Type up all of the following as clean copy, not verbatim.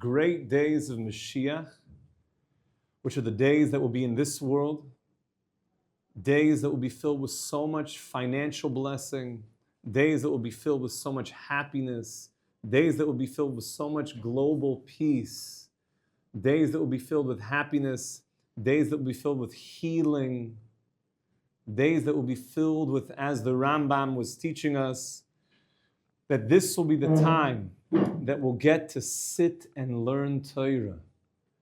great days of Mashiach, which are the days that will be in this world, days that will be filled with so much financial blessing, days that will be filled with so much happiness, days that will be filled with so much global peace, days that will be filled with happiness, days that will be filled with healing, days that will be filled with, as the Rambam was teaching us, that this will be the time that we'll get to sit and learn Torah.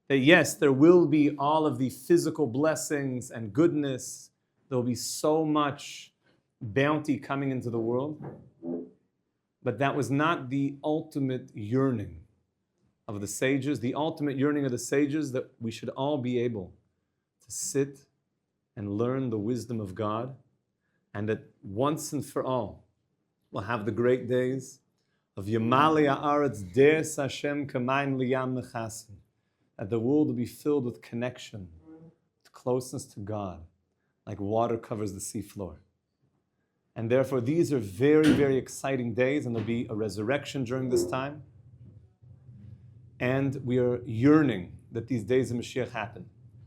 That yes, there will be all of the physical blessings and goodness. There will be so much bounty coming into the world. But that was not the ultimate yearning of the sages. The ultimate yearning of the sages, that we should all be able to sit and learn the wisdom of God, and that once and for all, we'll have the great days of Yamali Haaretz Des Hashem Kamayim Liyam Mechasim, that the world will be filled with connection, with closeness to God, like water covers the seafloor. And therefore, these are very, very exciting days, and there'll be a resurrection during this time. And we are yearning that these days of Mashiach happen.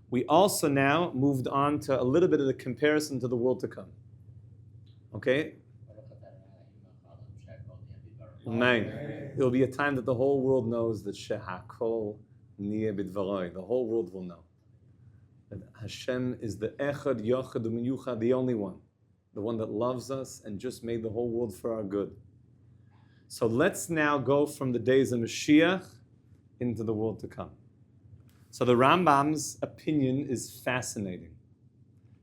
We also now moved on to a little bit of the comparison to the world to come. Okay? Amen. It will be a time that the whole world knows that Shehakol Niyeh Bidvaroi. The whole world will know that Hashem is the Echad, Yochad, Umiyuchad, the only one. The one that loves us and just made the whole world for our good. So let's now go from the days of Mashiach into the world to come. So the Rambam's opinion is fascinating.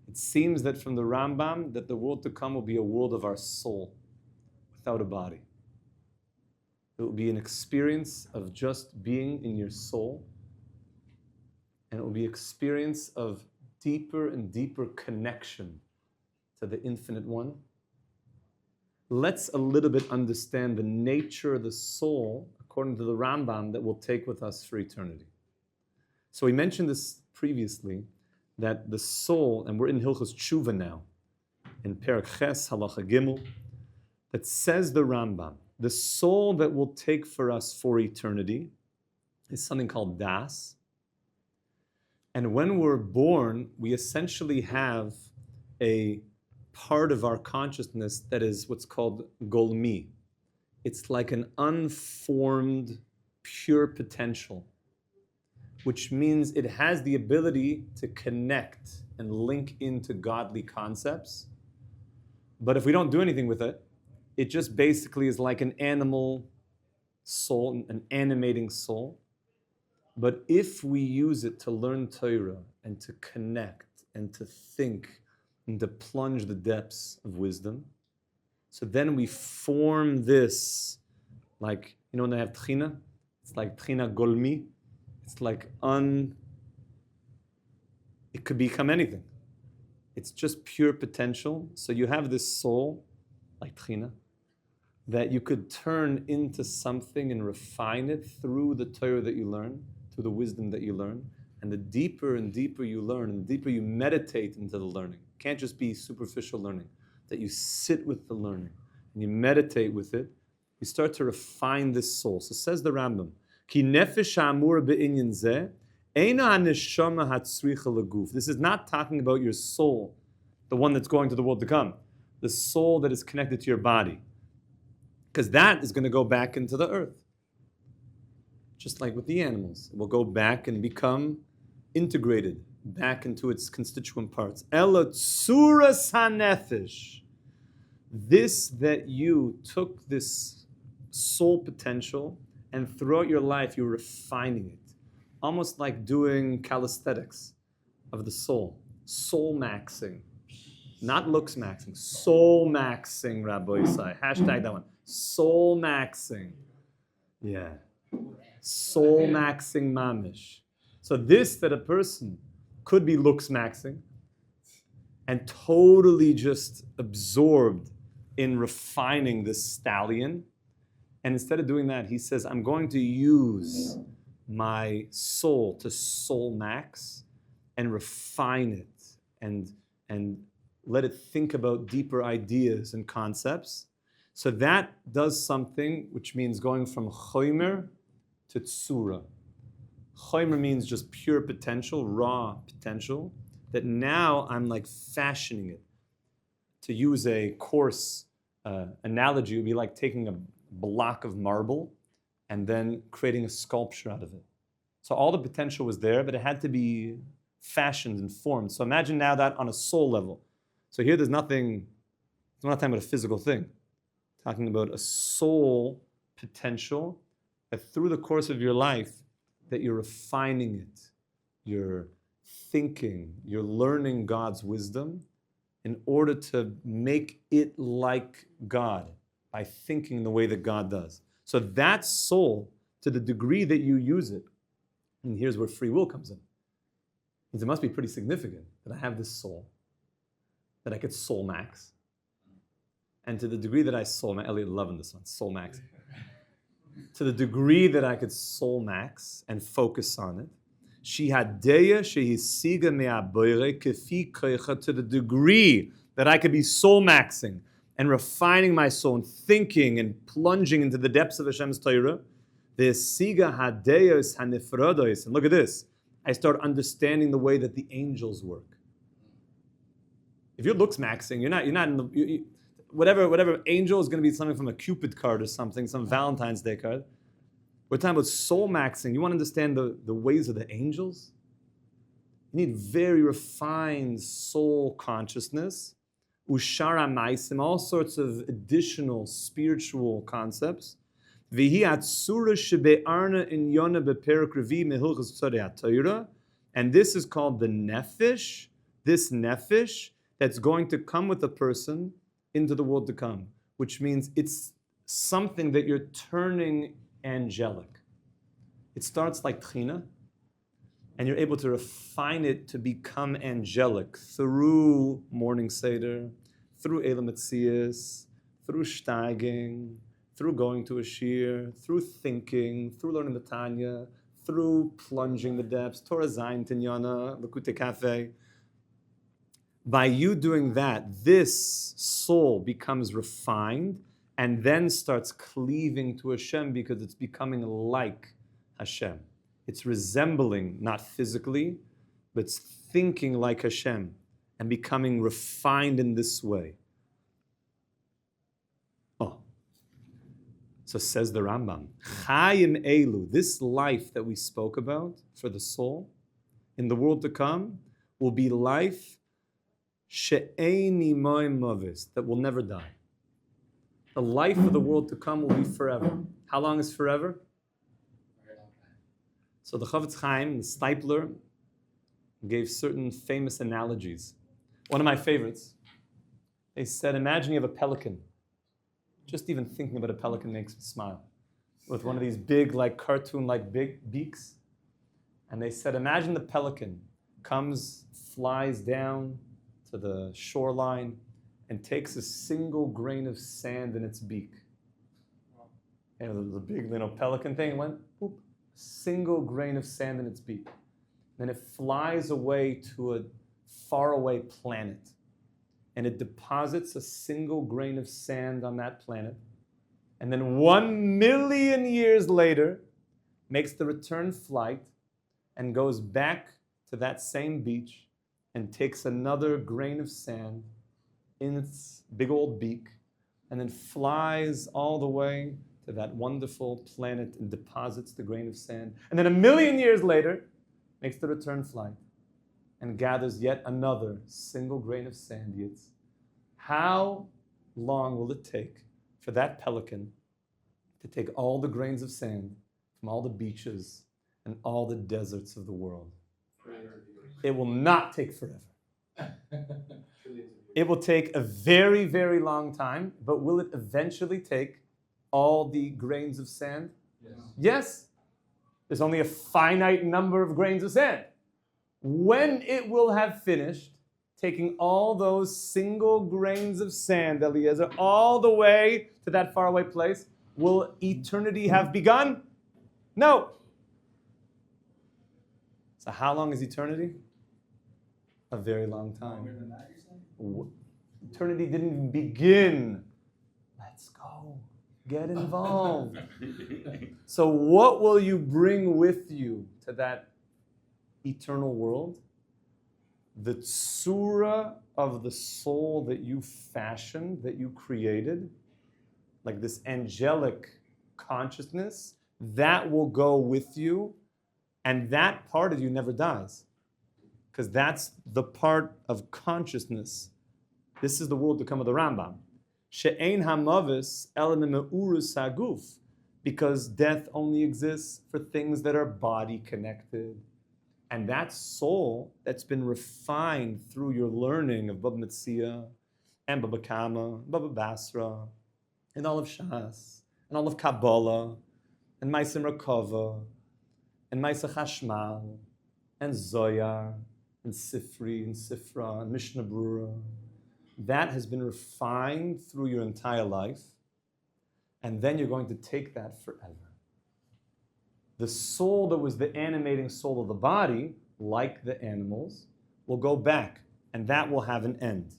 It seems that from the Rambam that the world to come will be a world of our soul, without a body. It will be an experience of just being in your soul, and it will be an experience of deeper and deeper connection to the Infinite One. Let's a little bit understand the nature of the soul according to the Rambam that we'll take with us for eternity. So we mentioned this previously, that the soul, and we're in Hilchos Tshuva now, in Perek Ches, Halacha Gimel, that says the Rambam, the soul that will take for us for eternity is something called Das. And when we're born, we essentially have a part of our consciousness that is what's called golmi. It's like an unformed, pure potential, which means it has the ability to connect and link into godly concepts. But if we don't do anything with it, it just basically is like an animal soul, an animating soul. But if we use it to learn Torah and to connect and to think and to plunge the depths of wisdom, so then we form this, like, you know when they have tchina? It's like tchina golmi. It's like it could become anything. It's just pure potential. So you have this soul, like tchina, that you could turn into something and refine it through the Torah that you learn, through the wisdom that you learn. And the deeper and deeper you learn, and the deeper you meditate into the learning, it can't just be superficial learning, that you sit with the learning and you meditate with it, you start to refine this soul. So says the Rambam, Ki nefesh ha'amur be'inyan zeh, eina ha'neshama hatzricha leguf. This is not talking about your soul, the one that's going to the world to come, the soul that is connected to your body, because that is going to go back into the earth. Just like with the animals, it will go back and become integrated back into its constituent parts. Ela tzuras hanefesh. This that you took this soul potential and throughout your life you're refining it, almost like doing calisthenics of the soul, soul maxing, not looks maxing, soul maxing. Rabbi Isai, hashtag that one, soul maxing. Yeah, soul maxing mamish. So this that a person could be looks maxing and totally just absorbed in refining this stallion. And instead of doing that, he says, I'm going to use my soul to soul max and refine it and let it think about deeper ideas and concepts. So that does something which means going from chomer to tsura. Chomer means just pure potential, raw potential, that now I'm like fashioning it. To use a coarse analogy, it would be like taking a block of marble and then creating a sculpture out of it. So all the potential was there, but it had to be fashioned and formed. So imagine now that on a soul level. So here there's nothing, we're not talking about a physical thing. We're talking about a soul potential that through the course of your life, that you're refining it, you're thinking, you're learning God's wisdom in order to make it like God by thinking the way that God does. So that soul, to the degree that you use it, and here's where free will comes in. It must be pretty significant that I have this soul, that I could soul max. And to the degree that I soul max, Elliot loving this one, soul max. To the degree that I could soul max and focus on it, to the degree that I could be soul maxing and refining my soul and thinking and plunging into the depths of Hashem's Torah, and look at this, I start understanding the way that the angels work. If you're looks maxing, you're not in the whatever angel is going to be something from a Cupid card or something, some Valentine's Day card. We're talking about soul maxing. You want to understand the ways of the angels? You need very refined soul consciousness, ushara maisim, all sorts of additional spiritual concepts. And this is called the nefesh, this nefesh that's going to come with a person into the world to come, which means it's something that you're turning angelic. It starts like tchina, and you're able to refine it to become angelic through morning seder, through Elam Metzias, through steiging, through going to a shir, through thinking, through learning the Tanya, through plunging the depths, Torah Zayin, Tinyana, Lakute Cafe. By you doing that, this soul becomes refined and then starts cleaving to Hashem because it's becoming like Hashem. It's resembling, not physically, but it's thinking like Hashem and becoming refined in this way. Oh, so says the Rambam, Chayim Elu, this life that we spoke about for the soul in the world to come will be life she'eini moim movis, that will never die. The life of the world to come will be forever. How long is forever? So the Chavetz Chaim, the Stipler, gave certain famous analogies. One of my favorites, they said, imagine you have a pelican. Just even thinking about a pelican makes me smile. With one of these big, like cartoon-like big beaks. And they said, imagine the pelican comes, flies down to the shoreline, and takes a single grain of sand in its beak. And the big, pelican thing went, boop, a single grain of sand in its beak. Then it flies away to a faraway planet, and it deposits a single grain of sand on that planet, and then 1 million years later, makes the return flight, and goes back to that same beach, and takes another grain of sand in its big old beak, and then flies all the way to that wonderful planet and deposits the grain of sand. And then 1 million years later, makes the return flight and gathers yet another single grain of sand. How long will it take for that pelican to take all the grains of sand from all the beaches and all the deserts of the world? It will not take forever. It will take a very, very long time, but will it eventually take all the grains of sand? Yes. Yes. There's only a finite number of grains of sand. When it will have finished taking all those single grains of sand, Eliezer, all the way to that faraway place, will eternity have begun? No. So how long is eternity? A very long time. Longer than that, you're saying? Eternity didn't even begin. Let's go. Get involved. So what will you bring with you to that eternal world? The tzura of the soul that you fashioned, that you created, like this angelic consciousness, that will go with you, and that part of you never dies. Because that's the part of consciousness. This is the world to come of the Rambam. She'ein hamavis elam me'urus haguf, because death only exists for things that are body connected. And that soul that's been refined through your learning of Baba Metzia and Baba Kama, Baba Basra, and all of Shas, and all of Kabbalah, and Ma'asim Rakova, and Ma'aseh Chashmal, and Zoyar, and Sifri, and Sifra, and Mishnah Brura, that has been refined through your entire life, and then you're going to take that forever. The soul that was the animating soul of the body, like the animals, will go back, and that will have an end.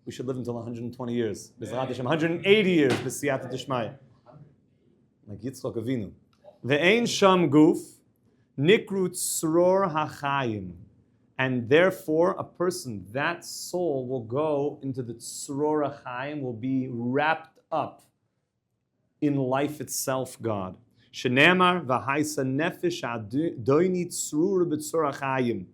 We should live until 120 years. 180 years, b'siyata d'shmaya. Like Yitzchak Avinu. Ve'ein sham guf, nikru tzror hachayim. And therefore, a person, that soul will go into the tzror hachayim, will be wrapped up in life itself, God. Shenemar v'haisa nefesh adoini tzrur b'tzror hachayim.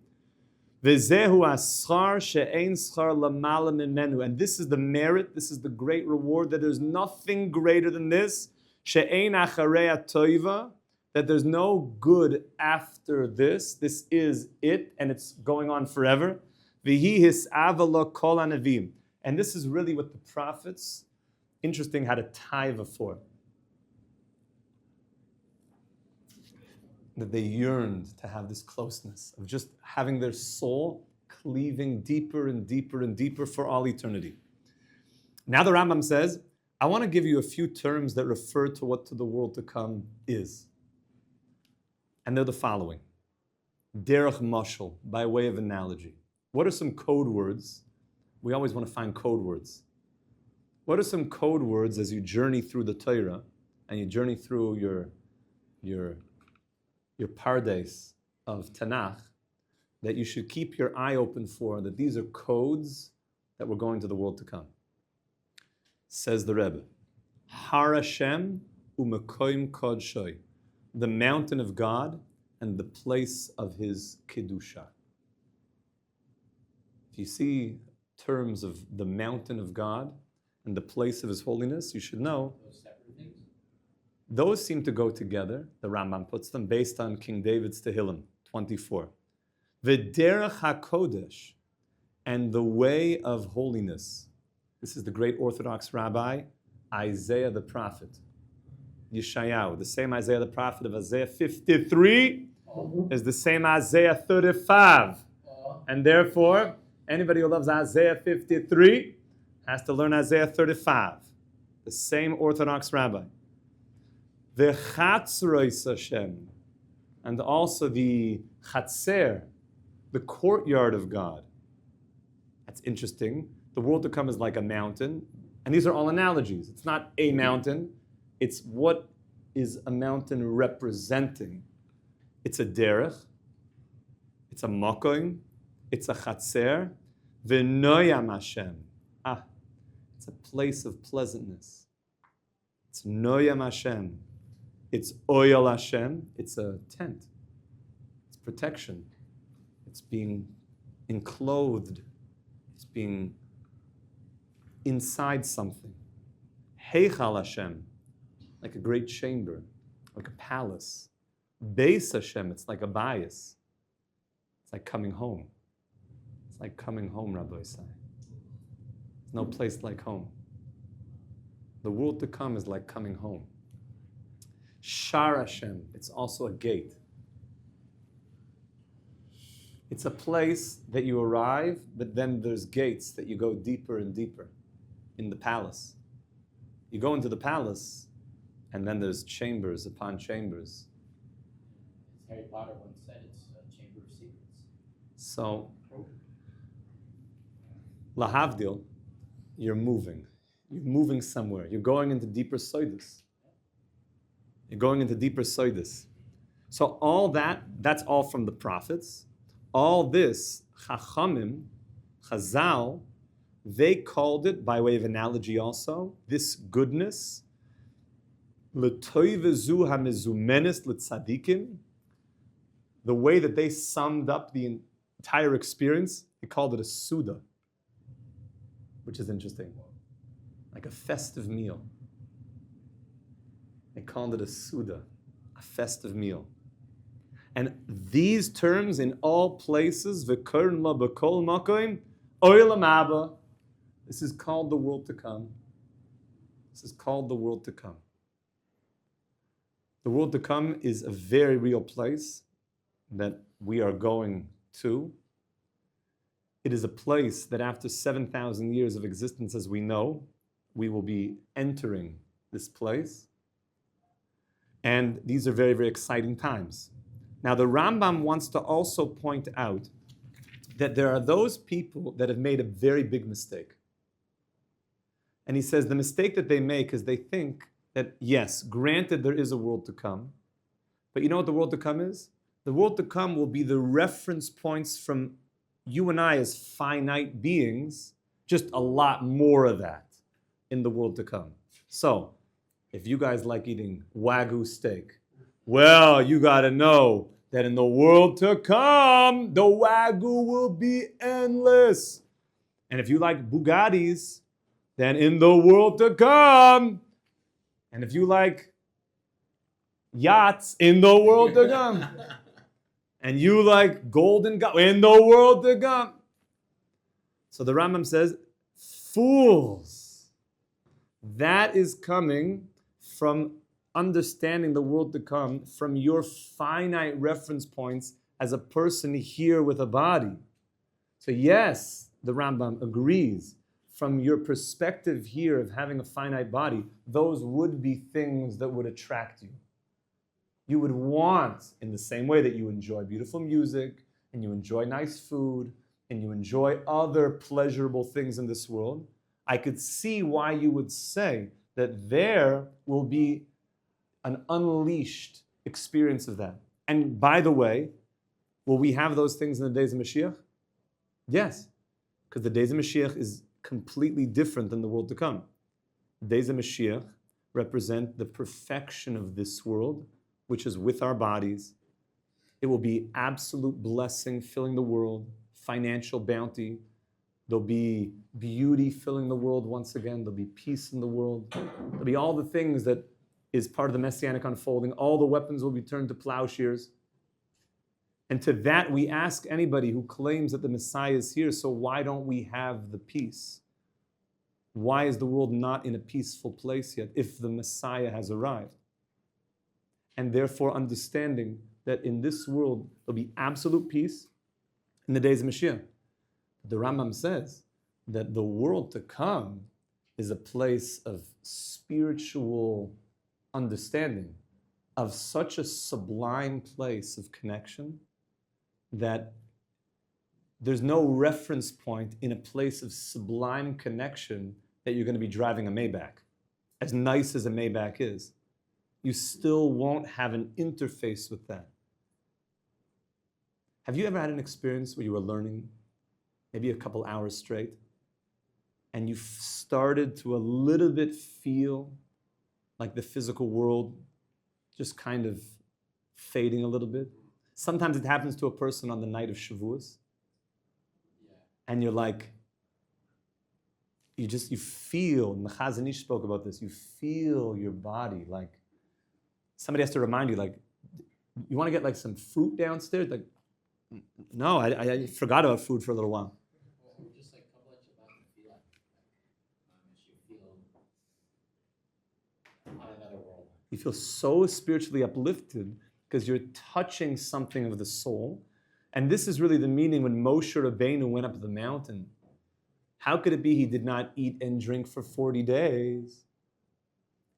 V'zehu aschar she'ein schar lamala mimenu. And this is the merit, this is the great reward, that there's nothing greater than this. She'ein acharei toiva, that there's no good after this. This is it, and it's going on forever. V'hi his'avala kol hanavim. And this is really what the prophets, interesting, had a taiva for. That they yearned to have this closeness of just having their soul cleaving deeper and deeper and deeper for all eternity. Now the Rambam says, I want to give you a few terms that refer to what to the world to come is. And they're the following. Derech mashal, by way of analogy. What are some code words? We always want to find code words. What are some code words as you journey through the Torah and you journey through your pardes of Tanakh, that you should keep your eye open for, that these are codes that we're going to the world to come? Says the Rebbe, Har Hashem u'mekoyim kodshoy, the mountain of God and the place of His kedusha. If you see terms of the mountain of God and the place of His holiness, you should know those seem to go together. The Rambam puts them based on King David's Tehillim 24. V'derech HaKodesh, and the way of holiness. This is the great Orthodox rabbi, Isaiah the prophet. Yeshayahu, the same Isaiah the prophet of Isaiah 53 is the same Isaiah 35. And therefore, anybody who loves Isaiah 53 has to learn Isaiah 35. The same Orthodox rabbi. The Chatzrois Hashem, and also the Chatzer, the courtyard of God. That's interesting. The world to come is like a mountain, and these are all analogies. It's not a mountain, it's what is a mountain representing. It's a derech, it's a makoim, it's a chatzer, v'noyam Hashem. It's a place of pleasantness. It's noyam Hashem. It's oyel Hashem. It's a tent. It's protection. It's being enclosed. It's being inside something. Heichal Hashem, like a great chamber, like a palace. Beis Hashem, it's like a bias. It's like coming home. It's like coming home, Rabbi Isai. There's no place like home. The world to come is like coming home. Shar Hashem, it's also a gate. It's a place that you arrive, but then there's gates that you go deeper and deeper in the palace. You go into the palace, and then there's chambers upon chambers. As Harry Potter once said, it's a chamber of secrets. So, lahavdil, you're moving. You're moving somewhere. You're going into deeper soidus. You're going into deeper soidus. So all that's all from the prophets. All this, Chachamim, Chazal, they called it, by way of analogy also, this goodness, l'toivezu hamezumenes l'tzadikim, the way that they summed up the entire experience, they called it a suda, which is interesting, like a festive meal. They called it a suda, a festive meal. And these terms in all places, v'kern la b'kol makoim, oilam abba, this is called the world to come. This is called the world to come. The world to come is a very real place that we are going to. It is a place that after 7,000 years of existence, as we know, we will be entering this place. And these are very, very exciting times. Now, the Rambam wants to also point out that there are those people that have made a very big mistake. And he says the mistake that they make is they think that, yes, granted there is a world to come, but you know what the world to come is? The world to come will be the reference points from you and I as finite beings, just a lot more of that in the world to come. So, if you guys like eating Wagyu steak, well, you got to know that in the world to come, the Wagyu will be endless. And if you like Bugattis, then in the world to come, and if you like yachts, in the world to come, and you like golden in the world to come. So the Rambam says, fools, that is coming from understanding the world to come from your finite reference points as a person here with a body. So yes, the Rambam agrees. From your perspective here of having a finite body, those would be things that would attract you. You would want, in the same way that you enjoy beautiful music, and you enjoy nice food, and you enjoy other pleasurable things in this world, I could see why you would say that there will be an unleashed experience of that. And by the way, will we have those things in the days of Mashiach? Yes, because the days of Mashiach is completely different than the world to come. The days of Mashiach represent the perfection of this world, which is with our bodies. It will be absolute blessing filling the world, financial bounty. There'll be beauty filling the world once again. There'll be peace in the world. There'll be all the things that is part of the Messianic unfolding. All the weapons will be turned to plowshares. And to that we ask anybody who claims that the Messiah is here, so why don't we have the peace? Why is the world not in a peaceful place yet if the Messiah has arrived? And therefore understanding that in this world there'll be absolute peace in the days of Mashiach. The Rambam says that the world to come is a place of spiritual understanding, of such a sublime place of connection that there's no reference point in a place of sublime connection that you're going to be driving a Maybach. As nice as a Maybach is, you still won't have an interface with that. Have you ever had an experience where you were learning maybe a couple hours straight and you started to a little bit feel like the physical world just kind of fading a little bit? Sometimes it happens to a person on the night of Shavuos, and you're like, you feel, and the Chazon Ish spoke about this, you feel your body like, somebody has to remind you, like, you want to get like some fruit downstairs? Like, no, I forgot about food for a little while. Just like a couple of Shabbat and feel like you feel on another world. You feel so spiritually uplifted because you're touching something of the soul. And this is really the meaning when Moshe Rabbeinu went up the mountain. How could it be he did not eat and drink for 40 days?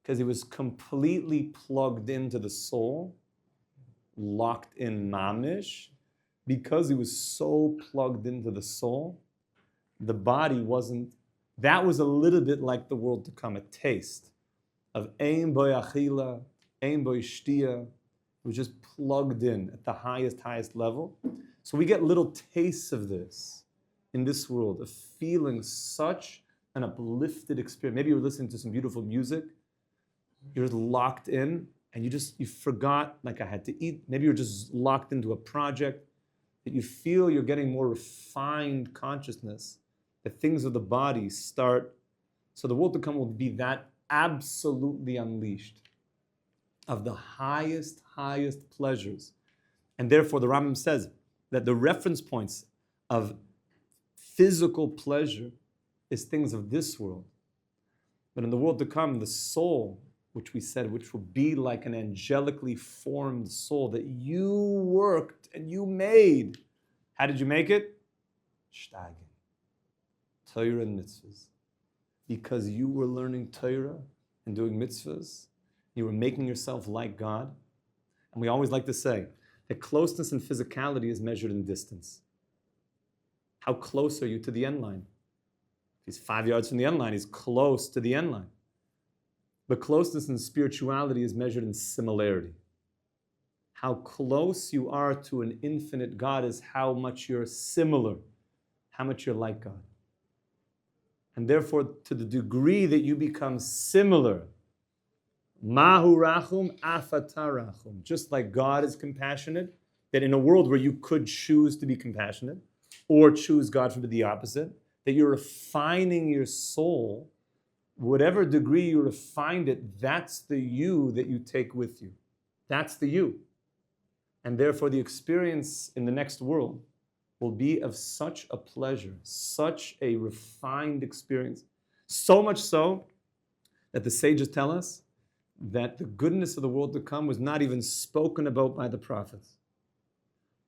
Because he was completely plugged into the soul, locked in mamish. Because he was so plugged into the soul, the body wasn't, that was a little bit like the world to come, a taste of ein boyachila, ein bo ishtia. It was just plugged in at the highest level. So we get little tastes of this in this world, of feeling such an uplifted experience. Maybe you're listening to some beautiful music, you're locked in, and you forgot, like I had to eat. Maybe you're just locked into a project that you feel you're getting more refined consciousness, that things of the body start. So the world to come will be that absolutely unleashed of the highest pleasures. And therefore the Rambam says that the reference points of physical pleasure is things of this world. But in the world to come, the soul, which we said, which will be like an angelically formed soul that you worked and you made. How did you make it? Shtagen. Torah and mitzvahs. Because you were learning Torah and doing mitzvahs, you were making yourself like God. And we always like to say that closeness and physicality is measured in distance. How close are you to the end line? If he's 5 yards from the end line, he's close to the end line. But closeness and spirituality is measured in similarity. How close you are to an infinite God is how much you're similar, how much you're like God. And therefore, to the degree that you become similar, Mahu rachum afata rachum. Just like God is compassionate, that in a world where you could choose to be compassionate, or choose, God forbid, the opposite, that you're refining your soul, whatever degree you refined it, that's the you that you take with you. That's the you. And therefore the experience in the next world will be of such a pleasure, such a refined experience. So much so that the sages tell us that the goodness of the world to come was not even spoken about by the prophets.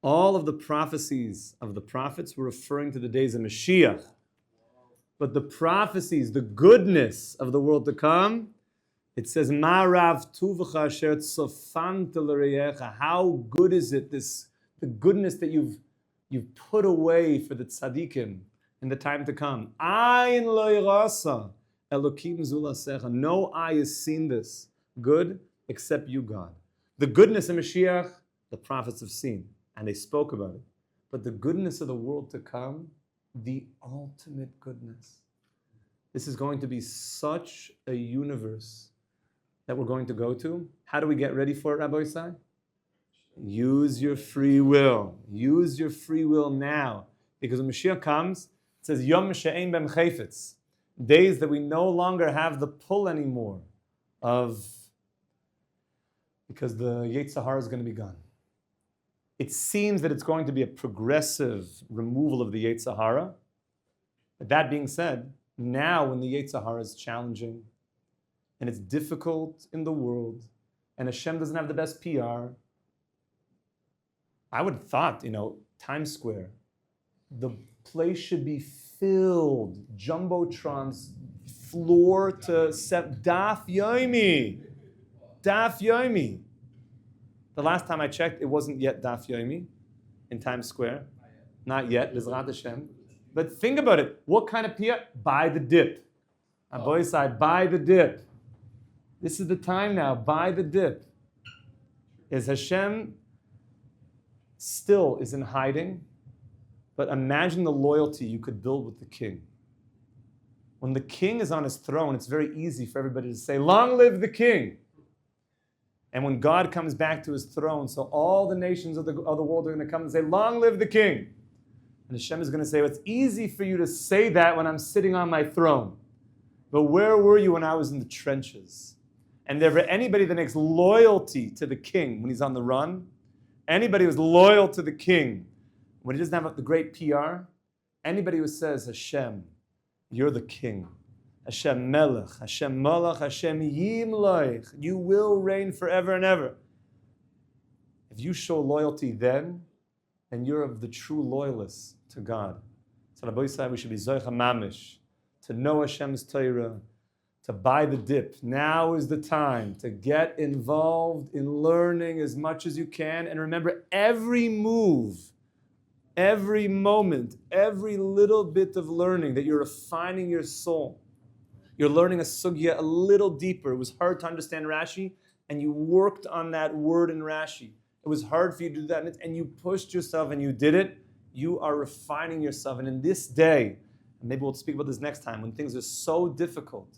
All of the prophecies of the prophets were referring to the days of Mashiach. But the prophecies, the goodness of the world to come, it says, Ma rav tuvacha asher tzofanta l'reyecha. How good is it, the goodness that you've put away for the tzaddikim in the time to come. Ayin lo yirasa elokim zulasecha. No eye has seen this good except you, God. The goodness of Mashiach, the prophets have seen, and they spoke about it. But the goodness of the world to come, the ultimate goodness. This is going to be such a universe that we're going to go to. How do we get ready for it, Rabbi Isai? Use your free will. Use your free will now. Because when Mashiach comes, it says, Yom she'ein bem chayfetz. Days that we no longer have the pull anymore of, because the Yetzer Hara is going to be gone. It seems that it's going to be a progressive removal of the Yetzer Hara. But that being said, now when the Yetzer Hara is challenging, and it's difficult in the world, and Hashem doesn't have the best PR, I would have thought, Times Square, the place should be filled, jumbotrons, floor to set, daf yomi. The last time I checked, it wasn't yet daf yomi in Times Square. Not yet, Lizrat Hashem. But think about it. What kind of PR? Buy the dip. On both sides, buy the dip. This is the time now. Buy the dip. Is Hashem still is in hiding? But imagine the loyalty you could build with the king. When the king is on his throne, it's very easy for everybody to say, long live the king. And when God comes back to his throne, so all the nations of the world are going to come and say, long live the king. And Hashem is going to say, well, it's easy for you to say that when I'm sitting on my throne. But where were you when I was in the trenches? And therefore, anybody that makes loyalty to the king when he's on the run, anybody who's loyal to the king when he doesn't have the great PR, anybody who says, Hashem, you're the king. Hashem melech, Hashem malach, Hashem yimloich. You will reign forever and ever. If you show loyalty then you're of the true loyalists to God. So Rabbi Yisai, we should be zoicha mamish, to know Hashem's Torah, to buy the dip. Now is the time to get involved in learning as much as you can. And remember, every move, every moment, every little bit of learning that you're refining your soul. You're learning a sugya a little deeper. It was hard to understand Rashi, and you worked on that word in Rashi. It was hard for you to do that, and you pushed yourself and you did it. You are refining yourself. And in this day, and maybe we'll speak about this next time, when things are so difficult,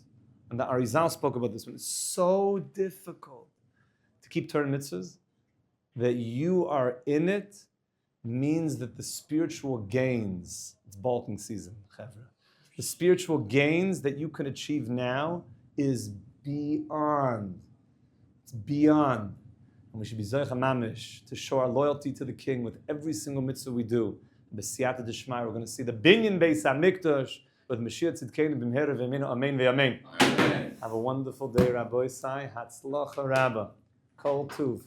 and the Arizal spoke about this, when it's so difficult to keep Torah mitzvahs, that you are in it means that the spiritual gains, it's bulking season, Chevra. The spiritual gains that you can achieve now is beyond. It's beyond. And we should be Zoich HaMamish to show our loyalty to the King with every single mitzvah we do. B'siyata d'shmai, we're going to see the binyan Beis HaMikdash with Mashiach Tzidkeinu b'mheira v'yaminu, amen v'yamen. Have a wonderful day, Rabbi Isai. Hatzlacha Rabbah. Kol Tuv.